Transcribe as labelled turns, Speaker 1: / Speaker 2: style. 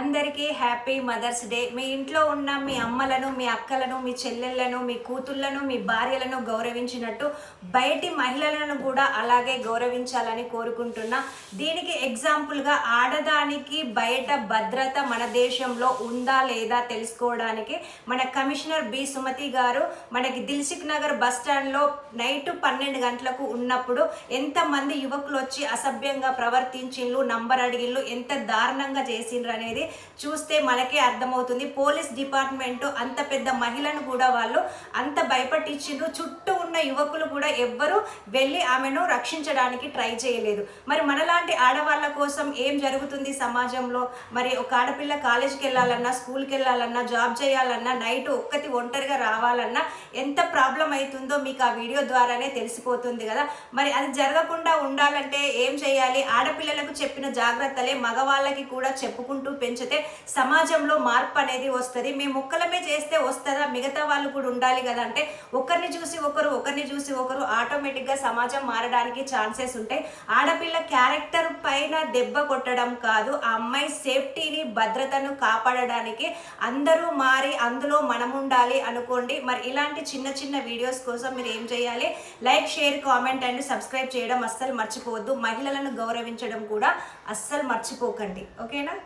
Speaker 1: అందరికీ happy mother's day. మీ ఇంట్లో ఉన్న మీ అమ్మలను, మీ అక్కలను, మీ చెల్లెళ్లను, మీ కూతుళ్లను, మీ భార్యలను గౌరవించినట్టు బయటి మహిళలను కూడా అలాగే గౌరవించాలని కోరుకుంటున్నా. దీనికి ఎగ్జాంపుల్గా ఆడదానికి బయట భద్రత మన దేశంలో ఉందా లేదా తెలుసుకోవడానికి మన కమిషనర్ బి సుమతి గారు మనకి దిల్సుఖ్ నగర్ బస్ స్టాండ్లో నైట్ 12 గంటలకు ఉన్నప్పుడు ఎంతమంది యువకులు వచ్చి అసభ్యంగా ప్రవర్తించిండ్రు, నంబర్ అడిగిళ్ళు, ఎంత దారుణంగా చేసిండ్రు అనేది చూస్తే మనకే అర్థమవుతుంది. పోలీస్ డిపార్ట్మెంట్ అంత పెద్ద మహిళను కూడా వాళ్ళు అంత భయపట్టించిండ్రు. చుట్టూ ఉన్న యువకులు కూడా ఎవ్వరూ వెళ్ళి ఆమెను రక్షించడానికి ట్రై చేయలేదు. మరి మనలాంటి ఆడవాళ్ళ కోసం ఏం జరుగుతుంది సమాజంలో? మరి ఒక ఆడపిల్ల కాలేజ్కి వెళ్ళాలన్నా, స్కూల్కి వెళ్ళాలన్నా, జాబ్ చేయాలన్నా, నైట్ ఒంటరిగా రావాలన్నా ఎంత ప్రాబ్లం అవుతుందో మీకు ఆ వీడియో ద్వారానే తెలిసిపోతుంది కదా. మరి అది జరగకుండా ఉండాలంటే ఏం చేయాలి? ఆడపిల్లలకు చెప్పిన జాగ్రత్తలే మగవాళ్ళకి కూడా చెప్పుకుంటూ పెంచితే సమాజంలో మార్పు అనేది వస్తుంది. మేము ఒక్కలమే చేస్తే వస్తుందా? మిగతా వాళ్ళు కూడా ఉండాలి కదా. అంటే ఒకరిని చూసి ఒకరు ఆటోమేటిక్గా సమాజం మారడానికి ఛాన్సెస్ ఉంటాయి. ఆడపిల్ల క్యారెక్టర్ పైన దెబ్బ కొట్టడం కాదు, ఆ అమ్మాయి సేఫ్టీని, భద్రతను కాపాడడానికి అందరూ మారి అందులో మనం ఉండాలి అనుకోండి. మరి ఇలాంటి చిన్న చిన్న వీడియోస్ కోసం మీరు ఏం చేయాలి? Like, share, comment and subscribe చేయడం అస్సలు మర్చిపోవద్దు. మహిళలను గౌరవించడం కూడా అస్సలు మర్చిపోకండి. ఓకేనా?